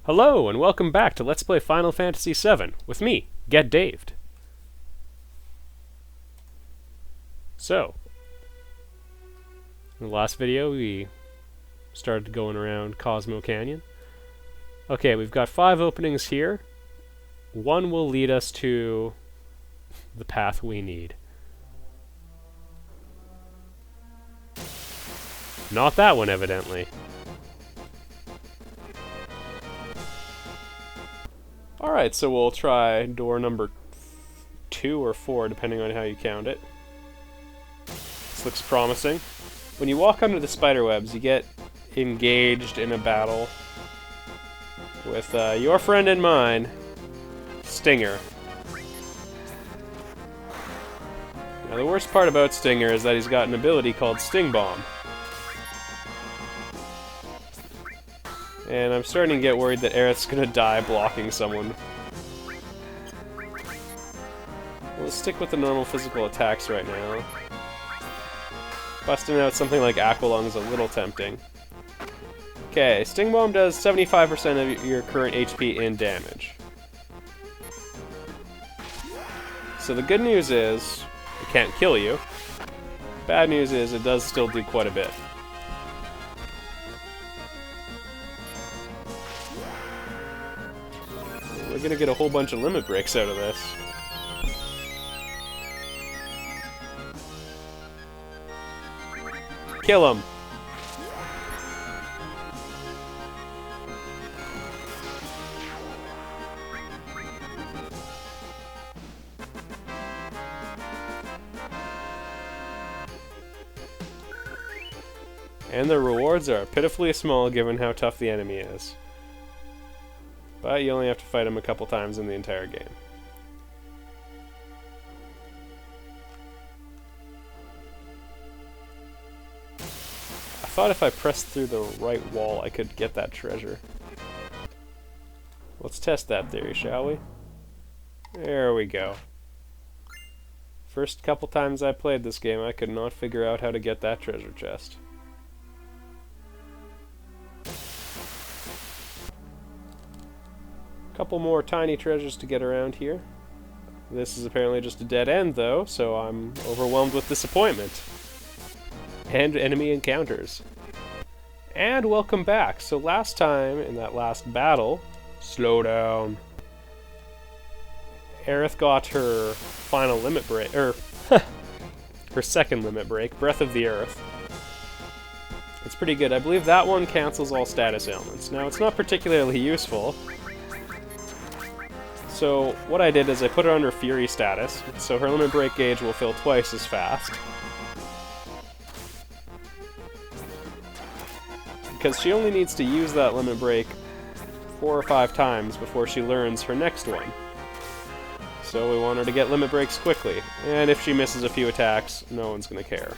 Hello, and welcome back to Let's Play Final Fantasy VII, with me, Get Daved. So, in the last video we started going around Cosmo Canyon. Okay, we've got 5 openings here. One will lead us to the path we need. Not that one, evidently. Alright, so we'll try door number 2 or 4, depending on how you count it. This looks promising. When you walk under the spider webs, you get engaged in a battle with your friend and mine, Stinger. Now, the worst part about Stinger is that he's got an ability called Sting Bomb. And I'm starting to get worried that Aerith's gonna die blocking someone. We'll stick with the normal physical attacks right now. Busting out something like Aqualung's a little tempting. Okay, Sting Bomb does 75% of your current HP in damage. So the good news is, it can't kill you. Bad news is, it does still do quite a bit. We're gonna get a whole bunch of limit breaks out of this. Kill him! And the rewards are pitifully small given how tough the enemy is. But you only have to fight him a couple times in the entire game. I thought if I pressed through the right wall I could get that treasure. Let's test that theory, shall we? There we go. First couple times I played this game I could not figure out how to get that treasure chest. Couple more tiny treasures to get around here. This is apparently just a dead end, though, so I'm overwhelmed with disappointment. And enemy encounters. And welcome back. So last time, in that last battle... Slow down. Aerith got her final limit break, her second limit break, Breath of the Earth. It's pretty good. I believe that one cancels all status ailments. Now, it's not particularly useful. So what I did is I put her under Fury status, so her limit break gauge will fill twice as fast. Because she only needs to use that limit break 4 or 5 times before she learns her next one. So we want her to get limit breaks quickly, and if she misses a few attacks, no one's gonna care.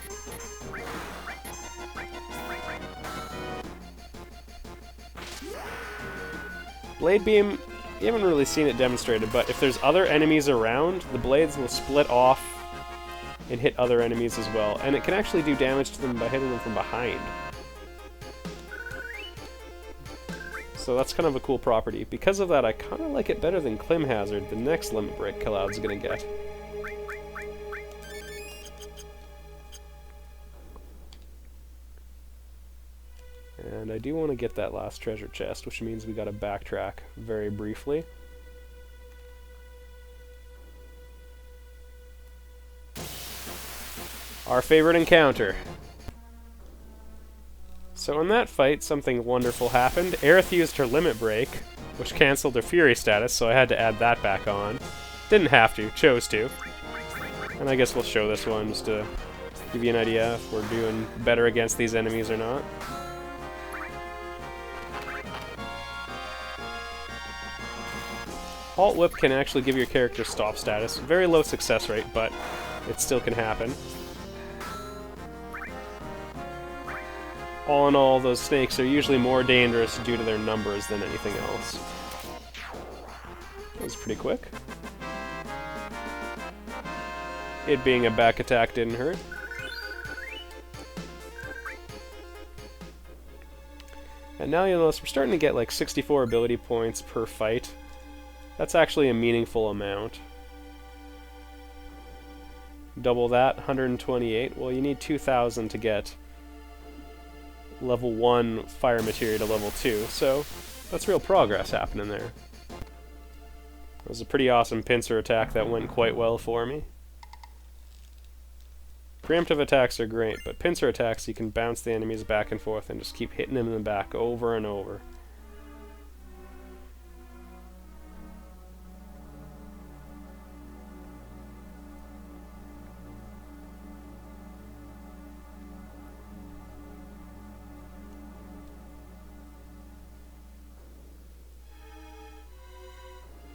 Blade Beam, you haven't really seen it demonstrated, but if there's other enemies around, the blades will split off and hit other enemies as well, and it can actually do damage to them by hitting them from behind. So that's kind of a cool property. Because of that, I kind of like it better than Clim Hazard, the next limit break Cloud's gonna get. And I do want to get that last treasure chest, which means we gotta backtrack very briefly. Our favorite encounter. So in that fight, something wonderful happened. Aerith used her limit break, which cancelled her Fury status, so I had to add that back on. Didn't have to, chose to. And I guess we'll show this one just to give you an idea if we're doing better against these enemies or not. Alt Whip can actually give your character stop status. Very low success rate, but it still can happen. All in all, those snakes are usually more dangerous due to their numbers than anything else. That was pretty quick. It being a back attack didn't hurt. And now you'll notice we're starting to get like 64 ability points per fight. That's actually a meaningful amount. Double that, 128. Well, you need 2,000 to get level 1 fire materia to level 2, so that's real progress happening there. It was a pretty awesome pincer attack that went quite well for me. Preemptive attacks are great, but pincer attacks you can bounce the enemies back and forth and just keep hitting them in the back over and over.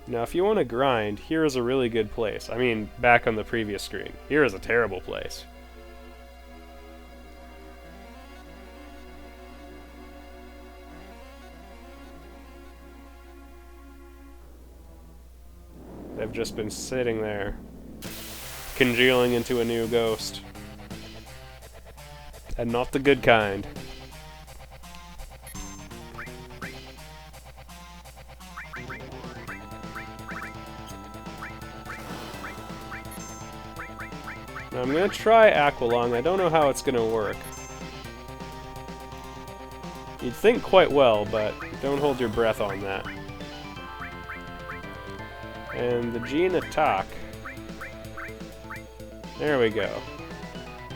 Now, if you want to grind, here is a really good place. I mean, back on the previous screen. Here is a terrible place. They've just been sitting there, congealing into a new ghost. And not the good kind. Now I'm going to try Aqualung. I don't know how it's going to work. You'd think quite well, but don't hold your breath on that. And the Gene attack. There we go.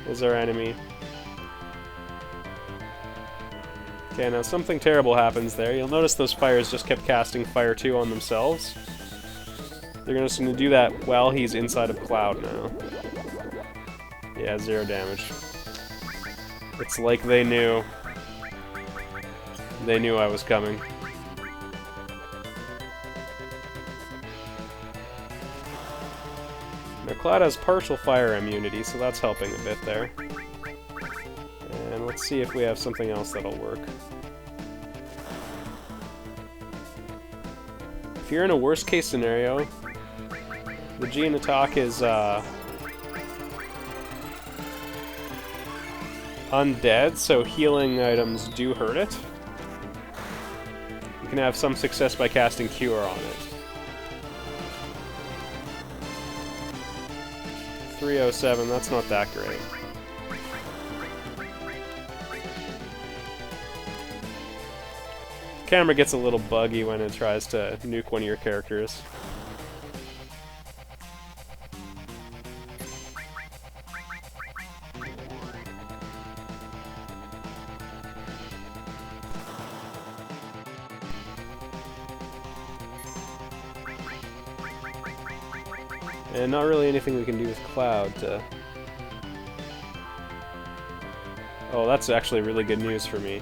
Is our enemy. Okay, now something terrible happens there. You'll notice those fires just kept casting Fire 2 on themselves. They're just going to do that while he's inside of Cloud now. Yeah, 0 damage. It's like they knew. They knew I was coming. Now Cloud has partial fire immunity, so that's helping a bit there. And let's see if we have something else that'll work. If you're in a worst case scenario, the Gene attack is undead, so healing items do hurt it. You can have some success by casting Cure on it. 307, that's not that great. Camera gets a little buggy when it tries to nuke one of your characters. And not really anything we can do with Cloud to... Oh, that's actually really good news for me.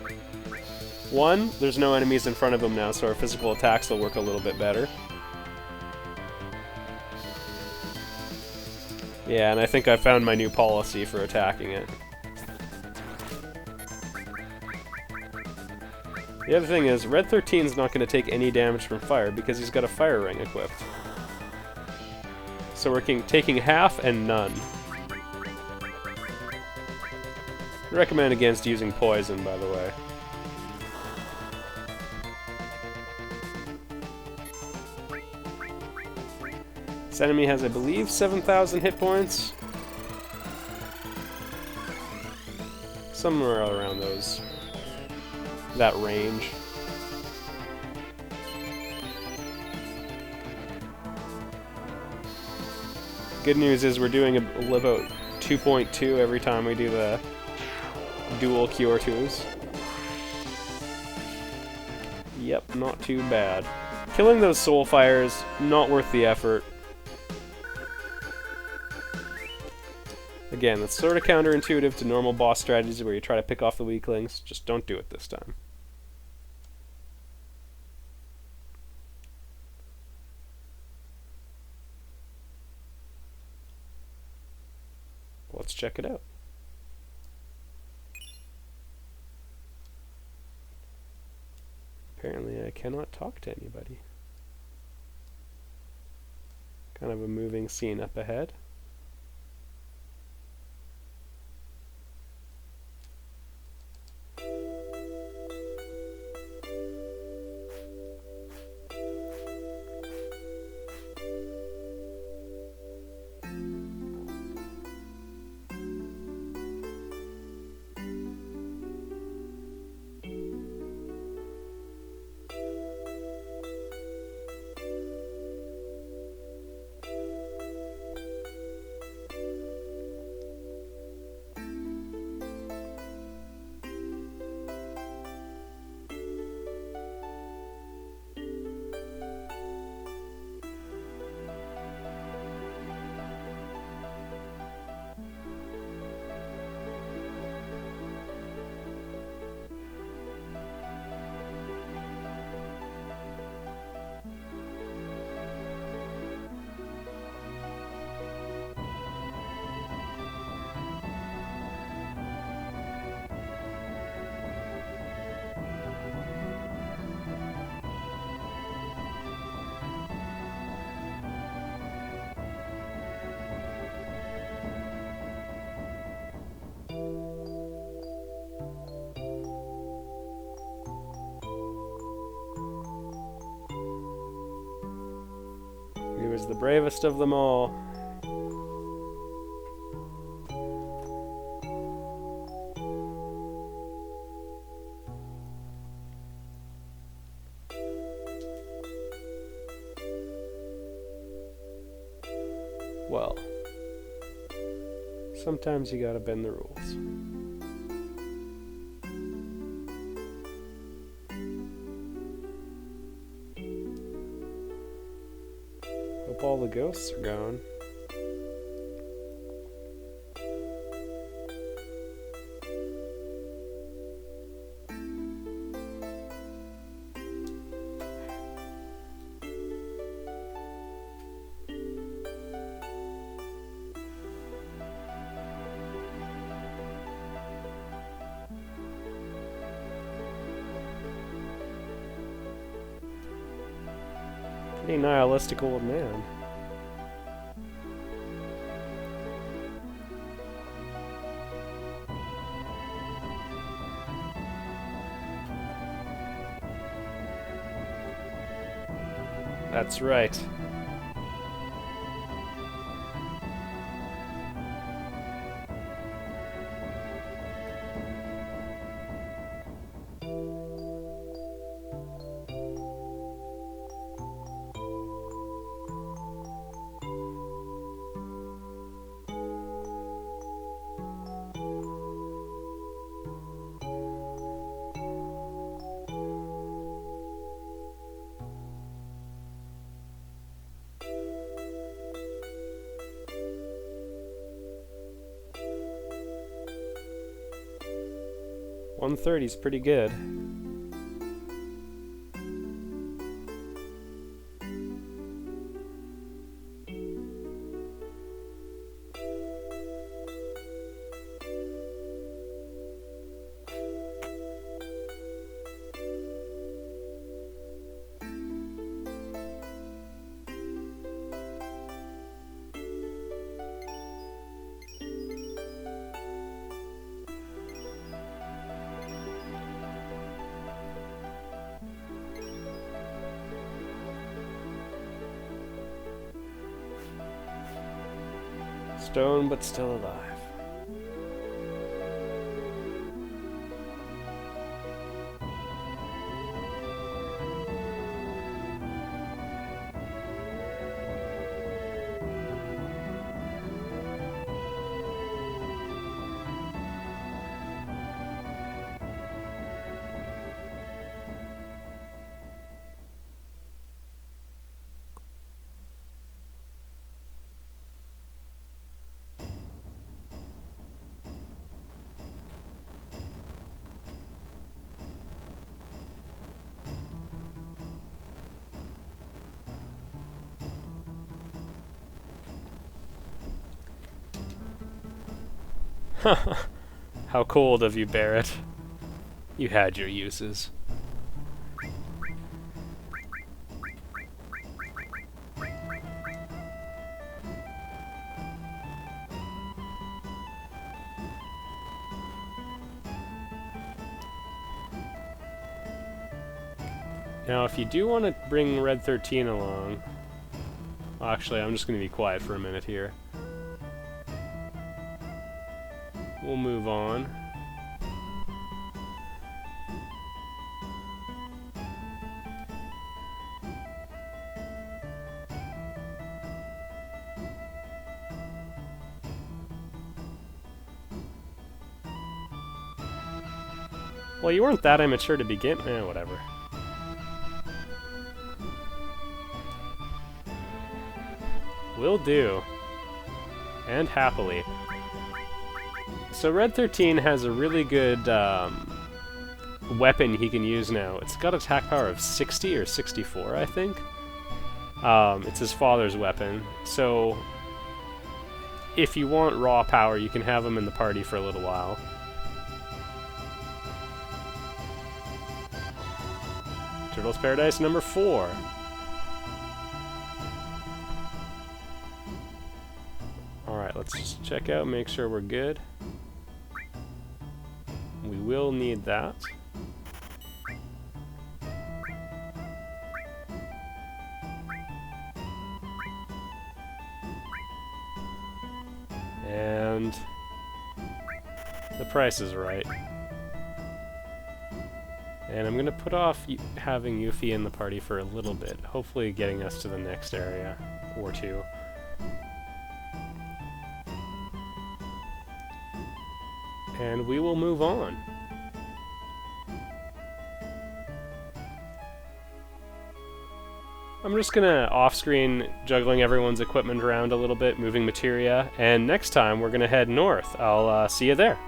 One, there's no enemies in front of him now, so our physical attacks will work a little bit better. Yeah, and I think I found my new policy for attacking it. The other thing is, Red 13's not going to take any damage from fire because he's got a fire ring equipped. So we're taking half and none. I recommend against using poison, by the way. This enemy has, I believe, 7,000 hit points. Somewhere around that range. Good news is we're doing about 2.2 every time we do the dual Cure 2s. Yep, not too bad. Killing those soul fires, not worth the effort. Again, that's sort of counterintuitive to normal boss strategies where you try to pick off the weaklings. Just don't do it this time. Let's check it out. Apparently I cannot talk to anybody. Kind of a moving scene up ahead. He's the bravest of them all. Well, sometimes you gotta bend the rules. Hope all the ghosts are gone. Pretty nihilistic old man. That's right. $130 is pretty good. Stone, but still alive. How cold of you, Barrett. You had your uses. Now, if you do want to bring Red 13 along... Well, actually, I'm just going to be quiet for a minute here. We'll move on. Well, you weren't that immature to begin. Whatever. Will do. And happily. So Red 13 has a really good weapon he can use now. It's got attack power of 60 or 64, I think. It's his father's weapon. So if you want raw power, you can have him in the party for a little while. Turtles Paradise number 4. Alright, let's just check out, make sure we're good. We will need that. And the price is right. And I'm going to put off having Yuffie in the party for a little bit, hopefully getting us to the next area or two. And we will move on. I'm just gonna off-screen juggling everyone's equipment around a little bit, moving materia, and next time we're gonna head north. I'll see you there.